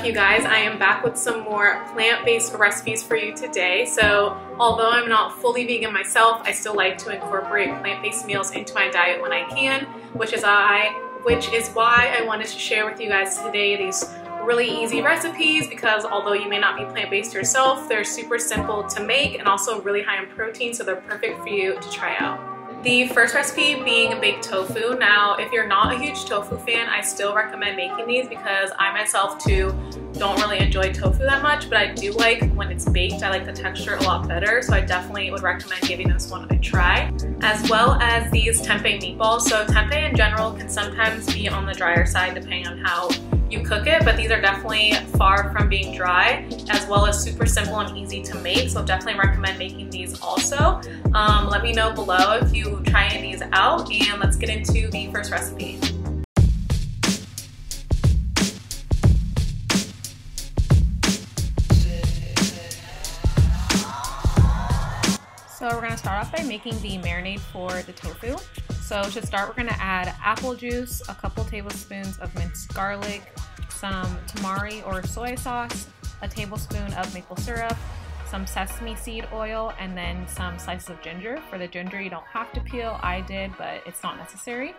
up, you guys? I am back with some more plant-based recipes for you today. So although I'm not fully vegan myself, I still like to incorporate plant-based meals into my diet when I can, which is why I wanted to share with you guys today these really easy recipes, because although you may not be plant-based yourself, they're super simple to make and also really high in protein, so they're perfect for you to try out. The first recipe being baked tofu. Now, if you're not a huge tofu fan, I still recommend making these because I myself too don't really enjoy tofu that much, but I do like when it's baked. I like the texture a lot better, so I definitely would recommend giving this one a try. As well as these tempeh meatballs. So tempeh in general can sometimes be on the drier side depending on how you cook it, but these are definitely far from being dry, as well as super simple and easy to make, so definitely recommend making these also. Let me know below if you try any of these out, and let's get into the first recipe. So we're going to start off by making the marinade for the tofu. So to start, we're going to add apple juice, a couple tablespoons of minced garlic, some tamari or soy sauce, a tablespoon of maple syrup, some sesame seed oil, and then some slices of ginger. For the ginger, you don't have to peel. I did, but it's not necessary.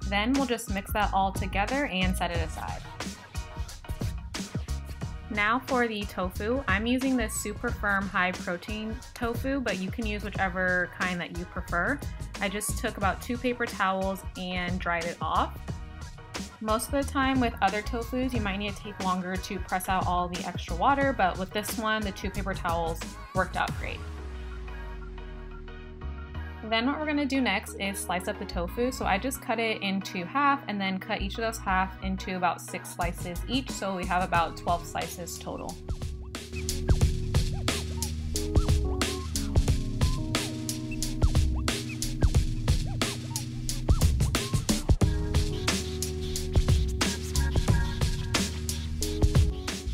Then we'll just mix that all together and set it aside. Now for the tofu, I'm using this super firm high protein tofu, but you can use whichever kind that you prefer. I just took about 2 paper towels and dried it off. Most of the time with other tofus, you might need to take longer to press out all the extra water, but with this one, the 2 paper towels worked out great. Then what we're going to do next is slice up the tofu. So I just cut it into half and then cut each of those half into about 6 slices each, so we have about 12 slices total.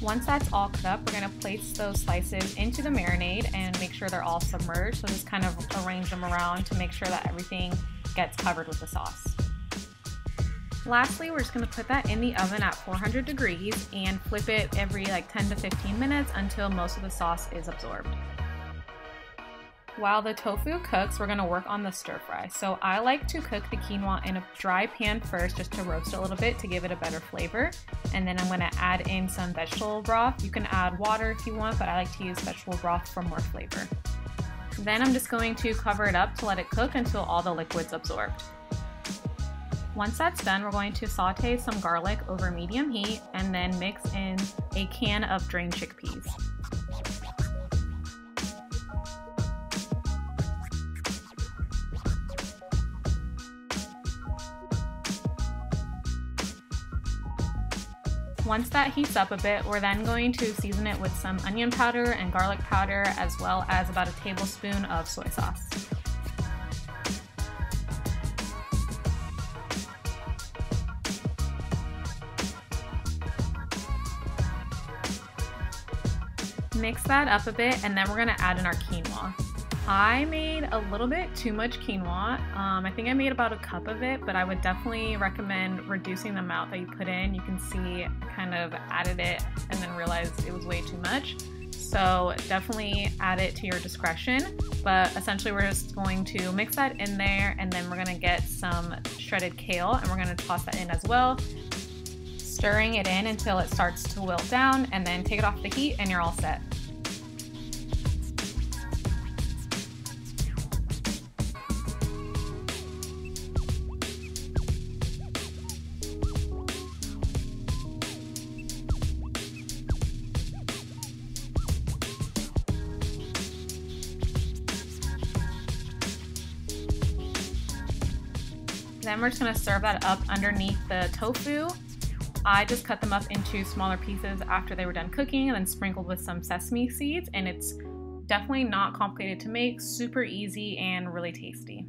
Once that's all cut up, we're going to place those slices into the marinade and make sure they're all submerged. So just kind of arrange them around to make sure that everything gets covered with the sauce. Lastly, we're just going to put that in the oven at 400 degrees and flip it every like 10 to 15 minutes until most of the sauce is absorbed. While the tofu cooks, we're going to work on the stir fry. So I like to cook the quinoa in a dry pan first just to roast it a little bit to give it a better flavor. And then I'm going to add in some vegetable broth. You can add water if you want, but I like to use vegetable broth for more flavor. Then I'm just going to cover it up to let it cook until all the liquid's absorbed. Once that's done, we're going to saute some garlic over medium heat and then mix in a can of drained chickpeas. Once that heats up a bit, we're then going to season it with some onion powder and garlic powder, as well as about a tablespoon of soy sauce. Mix that up a bit, and then we're going to add in our quinoa. I made a little bit too much quinoa. I think I made about a cup of it, but I would definitely recommend reducing the amount that you put in. You can see I kind of added it and then realized it was way too much. So definitely add it to your discretion, but essentially we're just going to mix that in there, and then we're gonna get some shredded kale and we're gonna toss that in as well, stirring it in until it starts to wilt down, and then take it off the heat and you're all set. Then we're just going to serve that up underneath the tofu I just cut them up into smaller pieces after they were done cooking and then sprinkled with some sesame seeds, and it's definitely not complicated to make, super easy and really tasty.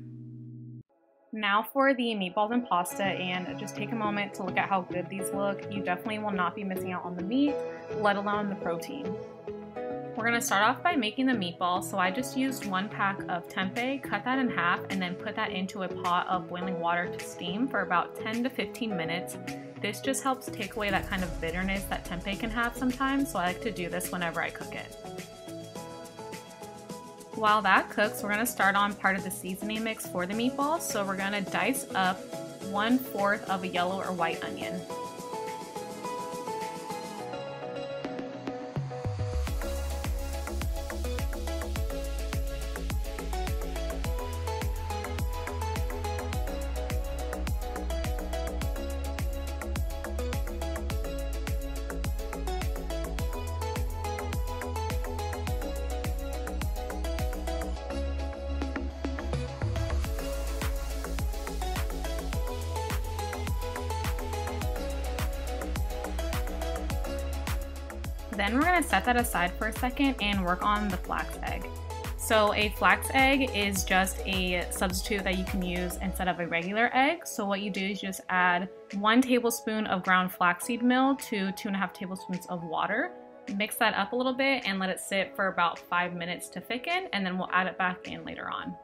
Now for the meatballs and pasta, and just take a moment to look at how good these look. You definitely will not be missing out on the meat, let alone the protein. We're going to start off by making the meatballs, so I just used 1 pack of tempeh, cut that in half, and then put that into a pot of boiling water to steam for about 10 to 15 minutes. This just helps take away that kind of bitterness that tempeh can have sometimes, so I like to do this whenever I cook it. While that cooks, we're going to start on part of the seasoning mix for the meatballs, so we're going to dice up 1/4 of a yellow or white onion. Then we're going to set that aside for a second and work on the flax egg. So a flax egg is just a substitute that you can use instead of a regular egg. So what you do is just add 1 tablespoon of ground flaxseed meal to 2.5 tablespoons of water. Mix that up a little bit and let it sit for about 5 minutes to thicken, and then we'll add it back in later on.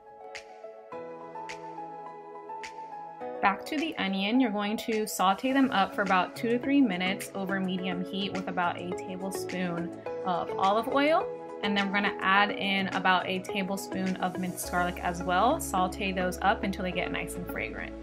Back to the onion, you're going to saute them up for about 2 to 3 minutes over medium heat with about a tablespoon of olive oil. And then we're going to add in about a tablespoon of minced garlic as well. Saute those up until they get nice and fragrant.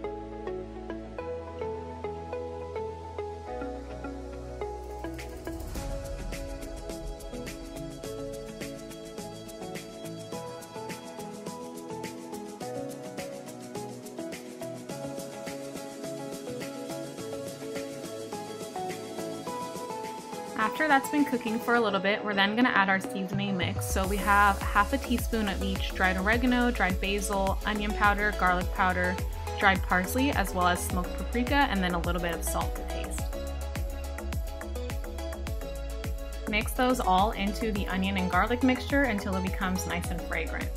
After that's been cooking for a little bit, we're then going to add our seasoning mix. So we have 1/2 teaspoon of each dried oregano, dried basil, onion powder, garlic powder, dried parsley, as well as smoked paprika, and then a little bit of salt to taste. Mix those all into the onion and garlic mixture until it becomes nice and fragrant.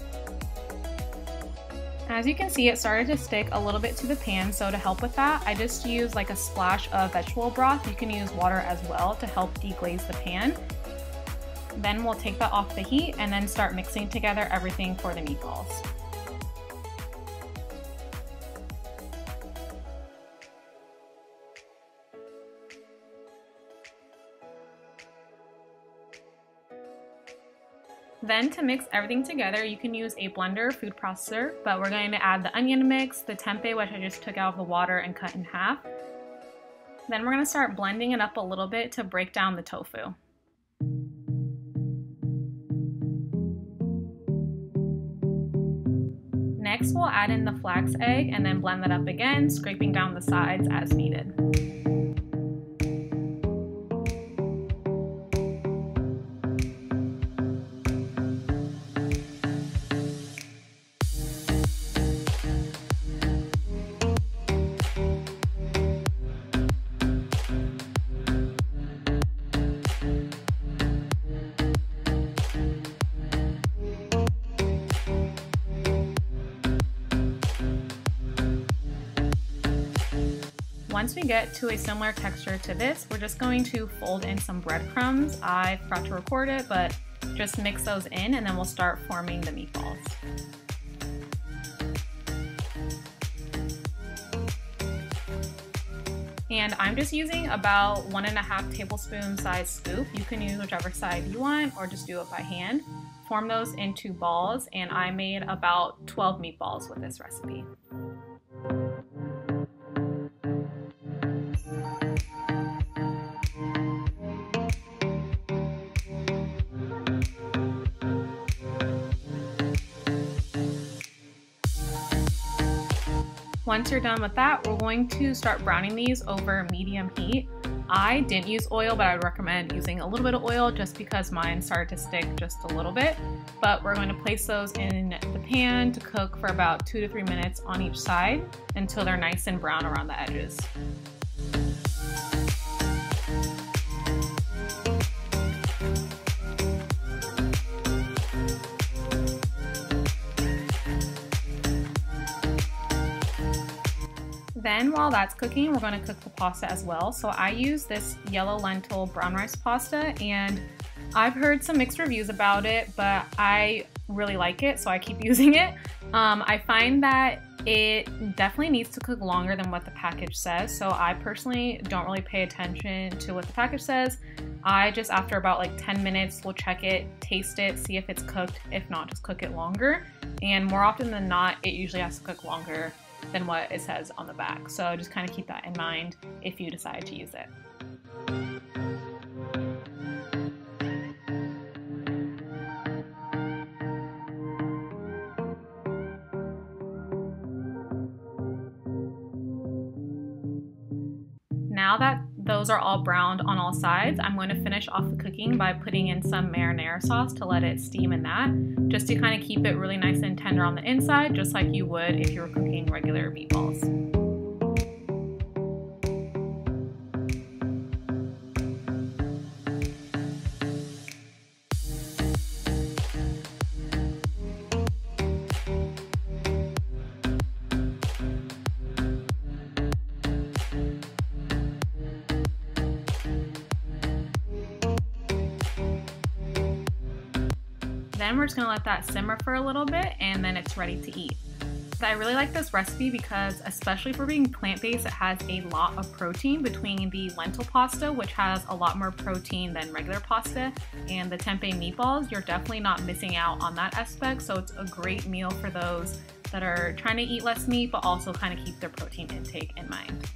As you can see, it started to stick a little bit to the pan, so to help with that, I just used like a splash of vegetable broth. You can use water as well to help deglaze the pan. Then we'll take that off the heat and then start mixing together everything for the meatballs. Then to mix everything together, you can use a blender or food processor, but we're going to add the onion mix, the tempeh, which I just took out of the water and cut in half. Then we're going to start blending it up a little bit to break down the tofu. Next, we'll add in the flax egg and then blend that up again, scraping down the sides as needed. Once we get to a similar texture to this, we're just going to fold in some breadcrumbs. I forgot to record it, but just mix those in and then we'll start forming the meatballs. And I'm just using about 1.5 tablespoon size scoop. You can use whichever side you want or just do it by hand. Form those into balls, and I made about 12 meatballs with this recipe. Once you're done with that, we're going to start browning these over medium heat. I didn't use oil, but I would recommend using a little bit of oil just because mine started to stick just a little bit. But we're going to place those in the pan to cook for about 2 to 3 minutes on each side until they're nice and brown around the edges. Then while that's cooking, we're going to cook the pasta as well. So I use this yellow lentil brown rice pasta, and I've heard some mixed reviews about it, but I really like it, so I keep using it. I find that it definitely needs to cook longer than what the package says, so I personally don't really pay attention to what the package says. I just, after about like 10 minutes, will check it, taste it, see if it's cooked. If not, just cook it longer. And more often than not, it usually has to cook longer than what it says on the back. So just kind of keep that in mind if you decide to use it. Now that those are all browned on all sides, I'm going to finish off the cooking by putting in some marinara sauce to let it steam in that, just to kind of keep it really nice and tender on the inside, just like you would if you were cooking regular meatballs. Then we're just gonna let that simmer for a little bit, and then it's ready to eat. I really like this recipe because, especially for being plant-based, it has a lot of protein between the lentil pasta, which has a lot more protein than regular pasta, and the tempeh meatballs. You're definitely not missing out on that aspect, so it's a great meal for those that are trying to eat less meat but also kind of keep their protein intake in mind.